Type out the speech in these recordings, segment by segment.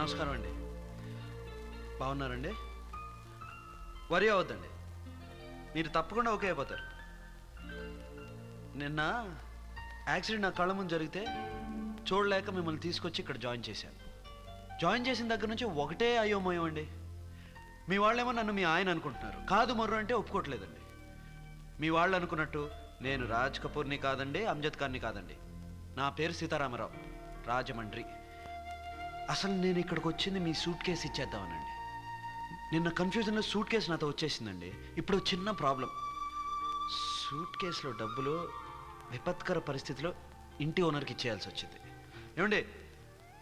నమస్కారం అండి. బాగున్నారండి? వరి అవద్దండి, మీరు తప్పకుండా ఓకే అయిపోతారు. నిన్న యాక్సిడెంట్ నా కళ్ళ ముందు జరిగితే చూడలేక మిమ్మల్ని తీసుకొచ్చి ఇక్కడ జాయిన్ చేశాను. జాయిన్ చేసిన దగ్గర నుంచి ఒకటే అయోమయం అండి. మీ వాళ్ళేమో నన్ను మీ ఆయన అనుకుంటున్నారు, కాదు మర్రు అంటే ఒప్పుకోవట్లేదండి. మీ వాళ్ళు అనుకున్నట్టు నేను రాజ్ కపూర్ని కాదండి, అమ్జద్ ఖాన్ని కాదండి. నా పేరు సీతారామరావు, రాజమండ్రి. అసలు నేను ఇక్కడికి వచ్చింది మీ సూట్ కేసు ఇచ్చేద్దామనండి. నిన్న కన్ఫ్యూజన్లో సూట్ కేసు నాతో వచ్చేసిందండి. ఇప్పుడు చిన్న ప్రాబ్లం, సూట్ కేసులో డబ్బులు విపత్కర పరిస్థితిలో ఇంటి ఓనర్కి ఇచ్చేయాల్సి వచ్చింది. ఏమండి,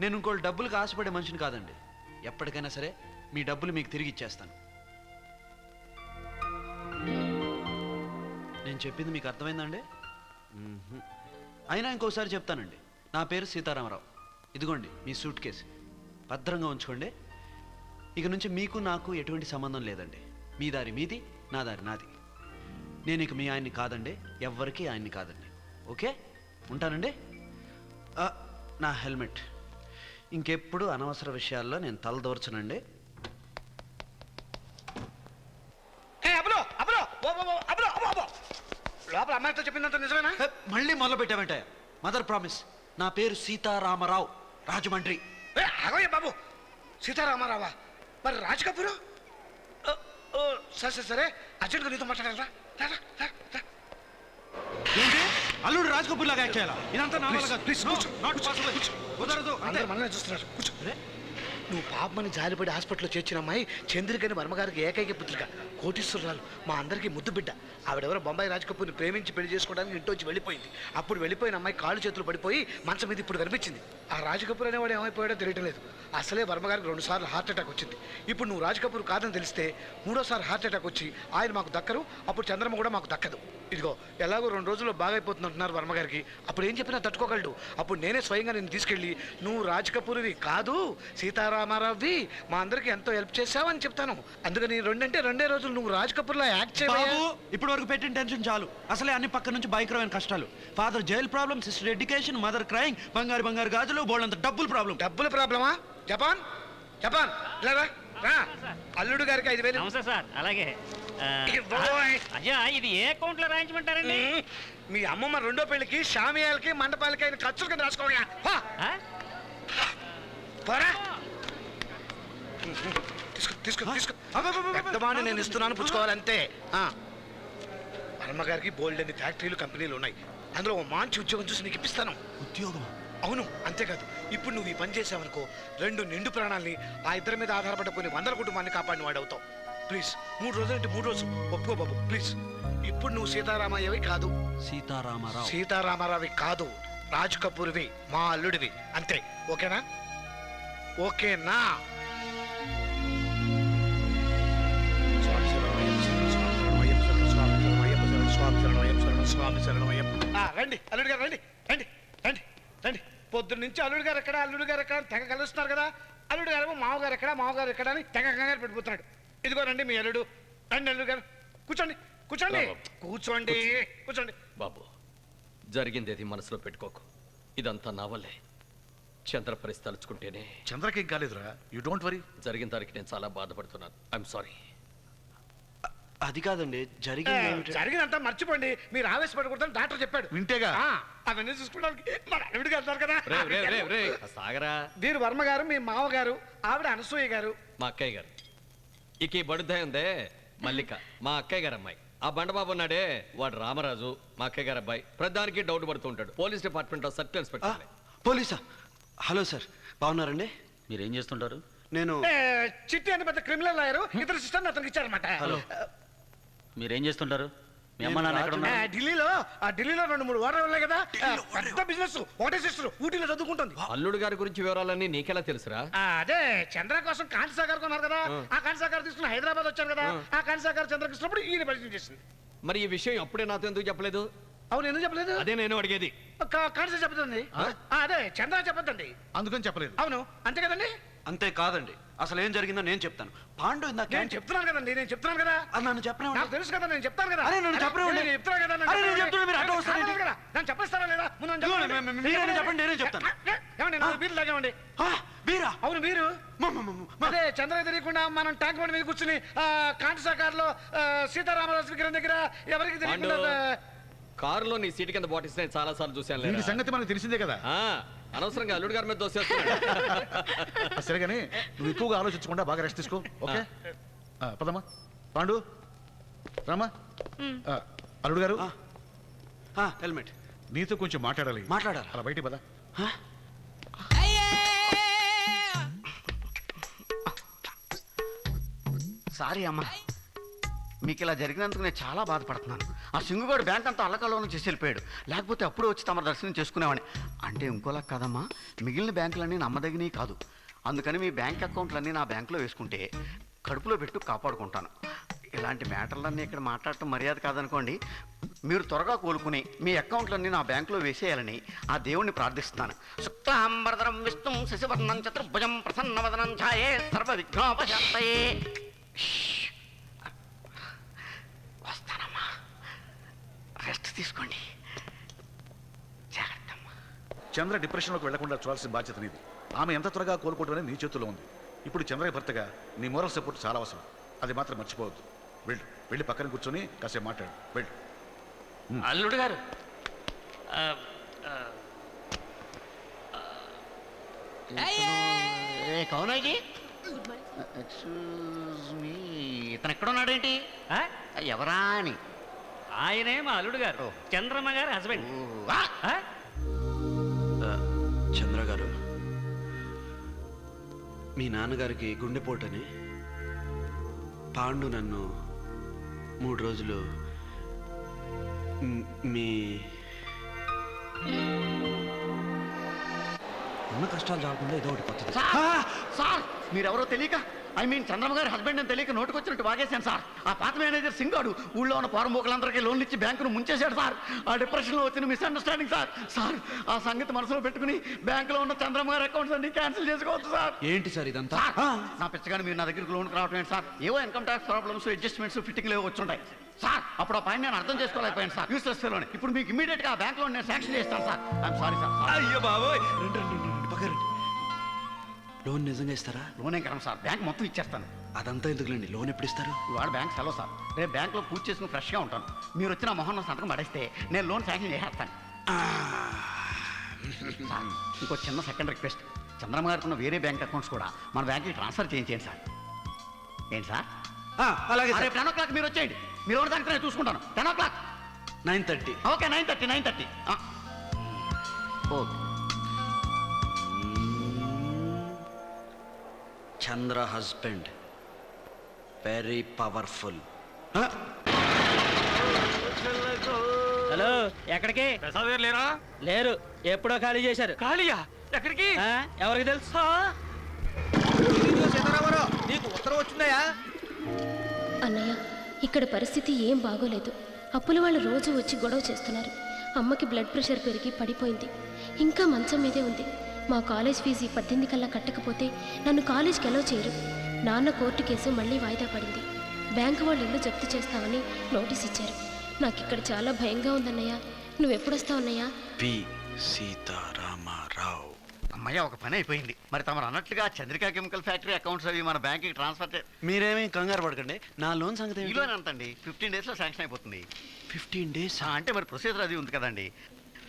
నేను ఇంకోళ్ళు డబ్బులకు ఆశపడే మనిషిని కాదండి. ఎప్పటికైనా సరే మీ డబ్బులు మీకు తిరిగి ఇచ్చేస్తాను. నేను చెప్పింది మీకు అర్థమైందండి? అయినా ఇంకోసారి చెప్తానండి. నా పేరు సీతారామరావు. ఇదిగోండి మీ సూట్ కేసు, భద్రంగా ఉంచుకోండి. ఇక నుంచి మీకు నాకు ఎటువంటి సంబంధం లేదండి. మీ దారి మీది, నా దారి నాది. నేను ఇక మీ ఆయన్ని కాదండి, ఎవ్వరికీ ఆయన్ని కాదండి. ఓకే, ఉంటానండి. నా హెల్మెట్. ఇంకెప్పుడు అనవసర విషయాల్లో నేను తలదూర్చనండి. లోపల అమ్మాయితో చెప్పిందంత నిజమేనా? మళ్ళీ మొదలు పెట్టామంటే మదర్ ప్రామిస్. నా పేరు సీతారామరావు, రాజమండ్రి. ఆగోయ్య బాబు, సీతారామారావా? మరి రాజ్ కపూర్? సరే సరే సరే, అర్జెంట్గా నీతో మాట్లాడారా? ఏంటి అల్లుడు రాజ్ కపూర్ లాగా యాక్ట్ చేయాలా? ఇదంతా నా వల్ల కాదు. ప్లీజ్ కుదరదు. అందరూ మనల్ని చూస్తున్నారు. కూర్చో. నువ్వు పాపమని జాలిపడి హాస్పిటల్లో చేర్చిన అమ్మాయి చంద్రికని వర్మగారికి ఏకైక పుత్రిక, కోటీశ్వరురాలు, మా అందరికీ ముద్దు బిడ్డ. ఆవిడెవరో బొంబాయి రాజ్ కపూర్ని ప్రేమించి పెళ్లి చేసుకోవడానికి ఇంట్లోంచి వెళ్ళిపోయింది. అప్పుడు వెళ్ళిపోయిన అమ్మాయి కాళ్ళు చేతులు పడిపోయి మంచం మీద ఇప్పుడు కనిపించింది. ఆ రాజ్ కపూర్ అనేవాడు ఏమైపోయాడో తెలియటం లేదు. అసలే వర్మగారికి 2 సార్లు హార్ట్ అటాక్ వచ్చింది. ఇప్పుడు నువ్వు రాజ్ కపూర్ కాదని తెలిస్తే 3వ సారి హార్ట్ అటాక్ వచ్చి ఆయన మాకు దక్కరు, అప్పుడు చంద్రమ్మ కూడా మాకు దక్కదు. ఇదిగో ఎలాగో 2 రోజుల్లో బాగైపోతుంది అంటున్నారు వర్మగారికి. అప్పుడు ఏం చెప్పినా తట్టుకోగలడు. అప్పుడు నేనే స్వయంగా నేను తీసుకెళ్ళి నువ్వు రాజ్ కపూర్వి కాదు సీతారామారావువి, మా అందరికి ఎంతో హెల్ప్ చేసావని చెప్తాను. అందుకని 2 అంటే 2 రోజులు నువ్వు రాజ్ కపూర్లా యాక్ట్ చేయబాబు. ఇప్పటి వరకు పెట్టిన టెన్షన్ చాలు. అసలే అన్ని పక్క నుంచి భయంకరమైన కష్టాలు. Father jail problem, sister education, mother crying, బంగారు బంగారు గాజులు, బోల్డంత డబ్బుల ప్రాబ్లం. డబ్బుల ప్రాబ్లమా? జపాన్ జపాన్ రా. అల్లుడు గారికి 5,000. నమస్తే సార్. అలాగే అయ్యా, ఇది ఏ అకౌంట్ లో రాయించమంటారండి? మీ అమ్మమ్మ 2వ పెళ్లికి షామియాలకి మండపాలకి అయిన ఖర్చులు కింద రాసుకోగా. పెద్దవాడిని నేను ఇస్తున్నాను, పుచ్చుకోవాలంతే. అమ్మగారికి బోల్డ్ అన్ని ఫ్యాక్టరీలు కంపెనీలు ఉన్నాయి. అందులో ఓ మంచి ఉద్యోగం చూసి నీకు ఇప్పిస్తాను. ఉద్యోగం? అవును, అంతేకాదు. ఇప్పుడు నువ్వు ఈ పని చేసావనుకో, 2 నిండు ప్రాణాలని ఆ ఇద్దరి మీద ఆధారపడిపోయిన 100ల కుటుంబాన్ని కాపాడిన వాడవుతావు. ప్లీజ్ 3 రోజులు అంటే 3 రోజులు ఒప్పుకో బాబు, ప్లీజ్. ఇప్పుడు నువ్వు సీతారామయ్యవి కాదు, సీతారామారావి కాదు, రాజ్ కపూర్వి, మా అల్లుడివి, అంతే. ఓకేనా? ఓకేనా? రండి అల్లుడు గారు, రండి రండి రండి రండి. పొద్దున్న నుంచి అల్లుడు గారు ఎక్కడ, అల్లుడు గారు ఎక్కడ తెగ కలుస్తున్నారు కదా. అల్లుడు గారు మామగారు ఎక్కడ, మామగారు ఎక్కడ అని తెగ కంగారు పెట్టిపోతున్నాడు. ఇదిగో రండి మీ అల్లుడు. రండి అల్లుడు గారు, కూర్చోండి కూర్చోండి కూర్చోండి కూర్చోండి. బాబు, జరిగిందేది మనసులో పెట్టుకోకు. ఇదంతా నా వల్లే. చంద్ర పరిస్థితి తలుచుకుంటేనే. చంద్రకేం కాలేదురా, యూ డోంట్ వరీ. జరిగిన దానికి నేను చాలా బాధపడుతున్నాను. I'm sorry. అది కాదండి, జరిగినంతా మర్చిపోండి. మీరు ఆవేశపడకూడదని డాక్టర్ చెప్పాడు. వింటేగా అవన్నీ చూసుకోవడానికి మన అల్లుడికి వెళ్తారు కదా. సాగరా. వీరు వర్మ గారు, మీ మామగారు, ఆవిడ అనసూయ గారు, మా అక్కయ్య గారు. ఇక ఈ బడుద్దాయి ఉందే మల్లిక, మా అక్కయ్య గారు అమ్మాయి. ఆ బండబాబు ఉన్నాడే, వాడు రామరాజు, మా అక్కయ్య గారు అబ్బాయి. ప్రతిదానికి డౌట్ పడుతూ ఉంటాడు. పోలీస్ డిపార్ట్మెంట్ లో సర్కిల్ ఇన్స్పెక్టర్. పోలీసా? హలో సార్, బాగున్నారండి? మీరేం చేస్తుంటారు? నేను చిట్టి అని పెద్ద క్రిమినల్ లాయరు. ఇద్దరు సిస్టర్ అతనికి ఇచ్చారన్నమాట. హలో, మీరేం చేస్తుంటారు? మీ అమ్మ నాన్న ఎక్కడ ఉన్నారు? ఢిల్లీలో 2-3 వారాలు ఉన్నాయి కదా, పెద్ద బిజినెస్. ఒకటే సిస్టర్ ఊటీలో చదువుకుంటుంది. అల్లుడు గారి గురించి వివరాలన్నీ నీకెలా తెలుసురా? అదే చంద్ర కోసం కాంతిసాగర్ కొన్నారు కదా, ఆ కాంతిసాగర్ తీసుకుని హైదరాబాద్ వచ్చాను కదా. ఆ కాంతిసాగర్ చంద్రకి ఇచ్చినప్పుడు ఈయన పరిచయం చేసింది. మరి ఈ విషయం అప్పుడే నాతో ఎందుకు చెప్పలేదు? అవును, ఎందుకు చెప్పలేదు? అదే నేను అడిగేది. కాంతిసాగర్ చెప్పదండి, అదే చంద్ర చెప్పదండి, అందుకని చెప్పలేదు. అవును, అంతే కదండి. అంతే కాదండి, అసలు ఏం జరిగిందో నేను చెప్తాను. పాండు ఇందాక నేను చెప్తున్నాను కదండి, నేను చెప్తున్నాను కదా. నన్ను చెప్పిన నాకు తెలుసు కదా, నేను చెప్తాను కదా. నన్ను చెప్పిన చెప్తాను కదా, నేను చెప్పేస్తానా లేదా? ముందు చెప్పండి, నేనే చెప్తాను. ఏమండి, 4 బీర్లు తాగామండి. మీరా? అవును మీరు. అదే చంద్ర తెలియకుండా మనం ట్యాంక్ బండ్ మీద కూర్చుని కాంటసాకారులో సీతారామరాజు విగ్రహం దగ్గర ఎవరికి తెలియకుండా కారులో నీ సీటు కింద బాటిల్స్ నేను చాలా సార్లు చూశాను వీడి సంగతి మనకు తెలిసిందే కదా. అనవసరంగా అల్లుడు గారి మీద దోసేస్తున్నాడు. సరే కానీ నువ్వు ఎక్కువగా ఆలోచించకుండా బాగా రెస్ట్ తీసుకో. ఓకే పదమ్మా. పాండు రామా. అల్లుడు గారు హెల్మెట్. నీతో కొంచెం మాట్లాడాలి. మాట్లాడాలా? అలా బయటికి పద. సారీ అమ్మా, మీకు ఇలా జరిగినందుకు నేను చాలా బాధపడుతున్నాను. ఆ సింగుగాడు బ్యాంక్ అంతా అల్లకల్లోనే చేసి వెళ్ళిపోయాడు. లేకపోతే అప్పుడు వచ్చి తమ దర్శనం చేసుకునేవాడిని. అంటే ఇంకోలా కాదమ్మా, మిగిలిన బ్యాంకులన్నీ నమ్మదగినవి కాదు. అందుకని మీ బ్యాంక్ అకౌంట్లన్నీ నా బ్యాంకులో వేసుకుంటే కడుపులో పెట్టు కాపాడుకుంటాను. ఇలాంటి మ్యాటర్లన్నీ ఇక్కడ మాట్లాడటం మర్యాద కాదనుకోండి. మీరు త్వరగా కోలుకుని మీ అకౌంట్లన్నీ నా బ్యాంకులో వేసేయాలని ఆ దేవుణ్ణి ప్రార్థిస్తున్నాను. శుక్లాంబరధరం విష్ణుం శశివర్ణం చతుర్భుజం ప్రసన్నవదనం ఛాయే సర్వ విఘ్నోపశాంతయే. వస్తానమ్మా, రెస్ట్ తీసుకోండి. జాగ్రత్తమ్మా. చంద్ర డిప్రెషన్లోకి వెళ్లకుండా చూడాల్సిన బాధ్యత నీది. ఆమె ఎంత త్వరగా కోలుకోవడం అనేది నీ చేతుల్లో ఉంది. ఇప్పుడు చంద్రయ్య భర్తగా నీ మోరల్ సపోర్ట్ చాలా అవసరం. అది మాత్రం మర్చిపోవద్దు. వెళ్ళు, వెళ్ళి పక్కన కూర్చొని కాసేపు మాట్లాడు. వెళ్ళు. అల్లుడు గారు కౌనాజీ, ఎక్స్క్యూజ్ మీ, ఇతను ఎక్కడున్నాడేంటి? ఆ? ఎవరా అని. ఆయనే మా అల్లుడు గారు, చంద్రమ్మ గారి హస్బెండ్. ఆ? చంద్ర గారు, మీ నాన్నగారికి గుండెపోటని పాండు నన్ను 3 రోజులు మీ ఉన్న కష్టాలు రాకుండా ఏదో ఒకటి కొత్తది. సార్, మీరెవరో తెలియక, ఐ మీన్ చంద్రమ్మ గారి హస్బెండ్ అని తెలియక నోటుకొచ్చినట్టు వాగేశాను సార్. ఆ పాత మేనేజర్ సింగాడు ఊళ్ళో ఉన్న పోరంబోకులందరికీ లోన్లు ఇచ్చి బ్యాంకును ముంచేశాడు సార్. ఆ డిప్రెషన్లో వచ్చిన మిస్అండర్స్టాండింగ్ సార్. సార్, ఆ సంగతి మనసులో పెట్టుకుని బ్యాంకులో ఉన్న చంద్రమ్మ గారి అకౌంట్స్ అన్ని క్యాన్సిల్ చేసుకోవచ్చు సార్. ఏంటి సార్ ఇదంతా? నా పిచ్చగాని మీరు నా దగ్గరికి లోన్కి రావటం ఏంటి సార్? ఏవో ఇన్కమ్ ట్యాక్స్ ప్రాబ్లమ్స్, అడ్జస్ట్మెంట్స్, ఫిట్టింగ్లు ఏవో వచ్చుంటాయి సార్. అప్పుడు ఆ పైన నేను అర్థం చేసుకోలేకపోయాను సార్. యూస్లెస్ ఫెలోని. ఇప్పుడు మీకు ఇమీడియట్ గా ఆ బ్యాంక్ లోన్ నేను శాంక్షన్ చేస్తాను సార్. I'm sorry sir. అయ్యో బాబోయ్, పక్కరండి. లోన్ నిజంగా ఇస్తారా? లోన్ ఏం కదా సార్, బ్యాంక్ మొత్తం ఇచ్చేస్తాను. అదంతా ఎందుకులేండి, లోన్ ఎప్పుడు ఇస్తారు? ఇవాళ బ్యాంక్ సెలవు సార్. రేపు బ్యాంక్లో పూజ చేసుకుని ఫ్రెష్గా ఉంటాను. మీరు వచ్చిన మొహన్న సంతకం పడేస్తే నేను లోన్ శాంక్షన్ చేసేస్తాను సార్. ఇంకో చిన్న సెకండ్ రిక్వెస్ట్, చంద్రమ్మ గారికి ఉన్న వేరే బ్యాంక్ అకౌంట్స్ కూడా మన బ్యాంక్కి ట్రాన్స్ఫర్ చేయించేయండి సార్. ఏంటి సార్? అలాగే రేపు 10 o'clock మీరు వచ్చేయండి. మీరు ఎవరి దాకా నేను చూసుకుంటాను. 10 o'clock. 9:30. ఓకే, 9:30. ఓకే. చంద్ర హస్బెండ్ వెరీ పవర్ఫుల్. హలో, ఎక్కడికి? లేరా? లేరు, ఎప్పుడో ఖాళీ చేశారు. ఖాళీయా? ఎక్కడికి? ఎవరికి తెలుసు? నీకు ఉత్తరం వచ్చిందయా? అన్నయ్య, ఇక్కడ పరిస్థితి ఏం బాగోలేదు. అప్పుల వాళ్ళు రోజు వచ్చి గొడవ చేస్తున్నారు. అమ్మకి బ్లడ్ ప్రెషర్ పెరిగి పడిపోయింది. ఇంకా మంచం మీదే ఉంది. మా కాలేజ్ ఫీజు 18 కల్లా కట్టకపోతే నన్ను కాలేజ్కి ఎలా చేయరు. నాన్న కోర్టు కేసు మళ్ళీ వాయిదా పడింది. బ్యాంకు వాళ్ళు ఇల్లు జప్తు చేస్తామని నోటీస్ ఇచ్చారు. నాకు ఇక్కడ చాలా భయంగా ఉందన్నయ్య. నువ్వెప్పుడొస్తావు అన్నయ్య? పి సీతారామారావు. అమ్మయ్య, ఒక పని అయిపోయింది. మరి తమరు అన్నట్లుగా చంద్రికా కెమికల్ ఫ్యాక్టరీ అకౌంట్స్ అవి మన బ్యాంక్కి ట్రాన్స్ఫర్ మీరేమీ కంగారు పడకండి. నా లోన్ సంగతి ఈ లోన్ ఎంతండి? 15 days లో శాంక్షన్ అయిపోతుంది. 15 days. అంటే మరి ప్రొసీజర్ అది ఉంది కదండి.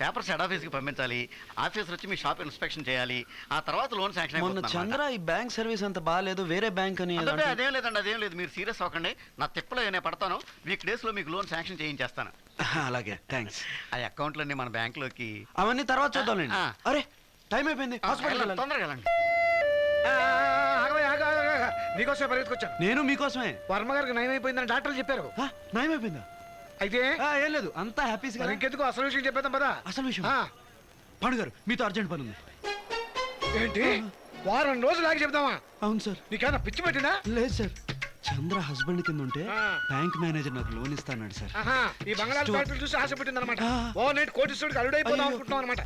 పేపర్స్ హెడ్ ఆఫీస్కి పంపించాలి. ఆఫీసర్ వచ్చి మీ షాప్ ఇన్స్పెక్షన్ చేయాలి. ఆ తర్వాత లోన్ శాంక్షన్ మొన్న అయిపోతుంది. చంద్ర ఈ బ్యాంక్ సర్వీస్ అంత బాగాలేదు, వేరే బ్యాంక్ అని ఏదో అంటే- అదేం లేదండి, అదేం లేదు. మీరు సీరియస్ అవ్వకండి. నా తిప్పలో నేను పడతాను. వీక్ డేస్లో మీకు లోన్ శాంక్షన్ చేయించేస్తాను. అలాగే, థ్యాంక్స్. ఆ అకౌంట్లన్నీ మన బ్యాంక్లోకి అవన్నీ తర్వాత చూద్దాంలేండి. ఆ. అరే, టైం అయిపోయింది, హాస్పిటల్ వెళ్ళండి, తొందరగా వెళ్ళండి. నీకోసం పరిగెత్తుకొచ్చాను. నేను మీకోసమే. వర్మ గారికి నయం అయిపోయిందని డాక్టర్లు చెప్పారు. నయం అయిపోయిందా? అయితే ఏం లేదు, అంతా హ్యాపీస్ కదా. ఇంకెందుకు అసలు విషయం చెప్పేద్దాం పదా. అసలు విషయం పాండు గారు, మీతో అర్జెంట్ పని ఉంది. ఏంటి? వారం రోజులు ఆగి చెప్దామా? అవును సార్. నీకేమన్నా పిచ్చి పెట్టినా? లేదు సార్, చంద్ర హస్బెండ్ కింద ఉంటే ఆ. బ్యాంక్ మేనేజర్ నాకు లోన్ ఇస్తాన్నాడు సార్. ఈ బంగాళాల ఫ్యాక్టరీ చూసి ఆశ పెట్టింది అనమాట. ఆ. ఓ నేటి కోటీశ్వరుడికి అల్లుడైపోదాం అయ్యో. అనుకుంటున్నాం అనమాట.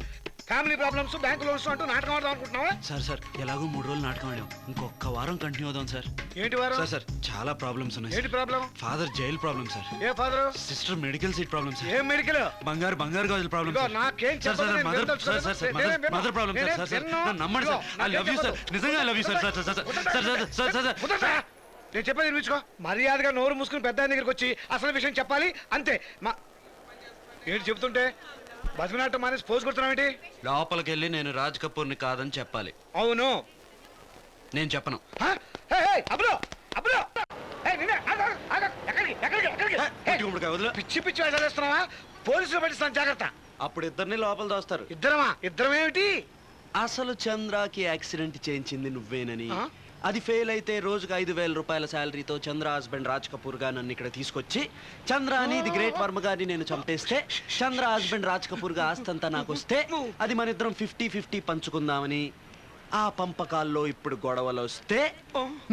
ఫ్యామిలీ ప్రాబ్లమ్స్ బ్యాంక్ లోన్స్ అంటూ నాటకం ఆడదాం అనుకుంటున్నావా? సార్ ఎలాగో 3 రోజులు నాటకం ఆడాం, ఇంకొక వారం కంటిన్యూ అవుదాం సార్. ఏంటి వారు? సార్ చాలా ప్రాబ్లమ్స్ ఉన్నాయి. ఏంటి problem? Father jail problem sir. ఏ father? Sister medical seat problem sir. ఏం మెడికల్? బంగారు గాజుల ప్రాబ్లం ఇదిగో, సార్. నాకేం సార్ చెప్పదు, నేను మదర్ వినదలుచుకోలేదు. సార్ నేనేం వినను. Mother problem sir. సార్ నేనేం నన్ను నమ్మండి సార్. వినను. ఐ లవ్ యూ సార్, నిజంగా I love you sir. Sir కుదరదా? నేను చెప్పేది వినిపించుకో. మర్యాదగా నోరు మూసుకుని పెద్ద ఆయన దగ్గరికి వచ్చి అసలు విషయం చెప్పాలి అంతే. మా ఏంటి చెబుతుంటే బతిమినాటం మానేసి పోజు కొడుతున్నావేంటి? లోపలికి వెళ్ళి నేను రాజ్ కపూర్ని కాదని చెప్పాలి. అవును. నేను చెప్పను. హ? హే, హే, అబ్బులో, అబ్బులో. హే, నిన్నే, ఆగు, ఆగు, ఆగు. ఎక్కడికి, ఎక్కడికి, ఎక్కడికి? హే, పట్టి గుమ్మడికాయ వదిలు. పిచ్చి పిచ్చి వేసేస్తున్నావా? పోలీసులు పట్టిస్తాను, జాగ్రత్త. అప్పుడు ఇద్దరిని లోపల దోస్తారు. ఇద్దరమేమిటి? అసలు చంద్రకి యాక్సిడెంట్ చేయించింది నువ్వేనని, ఆ? అది ఫెయిల్ అయితే రోజుకు 5,000 రూపాయల శాలరీతో చంద్ర హస్బెండ్ రాజ్ కపూర్ గా నన్ను ఇక్కడ తీసుకొచ్చి చంద్రాని ది గ్రేట్ వర్మ గారిని నేను చంపేస్తే చంద్ర హస్బెండ్ రాజ్ కపూర్ గా ఆస్తంతా నాకు వస్తే అది మన ఇద్దరం 50-50 పంచుకుందామని, ఆ పంపకాల్లో ఇప్పుడు గొడవలు వస్తే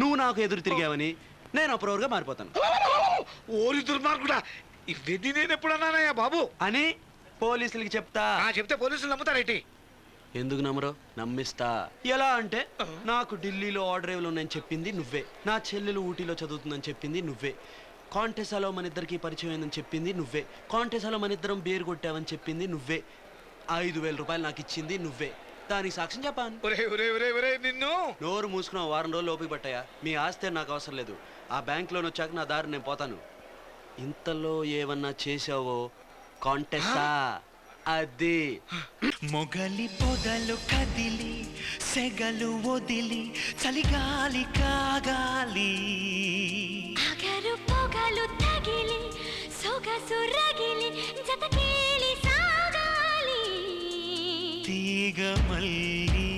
నువ్వు నాకు ఎదురు తిరిగావని నేను అప్రూవర్గా మారిపోతాను ఓరి దుర్మార్గుడా, ఇవన్నీ నేను ఎప్పుడు అన్నానయ్యా బాబు అని పోలీసులకి చెప్తా. చెప్తే పోలీసులు నమ్ముతారేంటి? ఎందుకు నమ్మరు? నమ్మిస్తా. ఎలా అంటే, నాకు ఢిల్లీలో ఆర్డర్ ఉన్నాయని చెప్పింది నువ్వే, నా చెల్లెలు ఊటీలో చదువుతుందని చెప్పింది నువ్వే, కాంటెసాలో మన ఇద్దరికి పరిచయం అయిందని చెప్పింది నువ్వే, కాంటెసాలో మన ఇద్దరం బేరు కొట్టావని చెప్పింది నువ్వే, 5,000 రూపాయలు నాకు ఇచ్చింది నువ్వే. దానికి సాక్ష్యం చెప్పాను. నిన్ను నోరు మూసుకున్న 2 రోజులు ఓపిక పట్టాయా? మీ ఆస్తే నాకు అవసరం లేదు. ఆ బ్యాంక్ లోన్ వచ్చాక నా దారి నేను పోతాను. ఇంతలో ఏమన్నా చేసావో కాంటెస్టా అది. మొగలి పొదలు కదిలి సెగలు వదిలి చలిగాలి కాగాలి, అగరు పొగలు తగిలి సొగసు రగిలి జతకేలి సాగాలి, తీగ మల్లి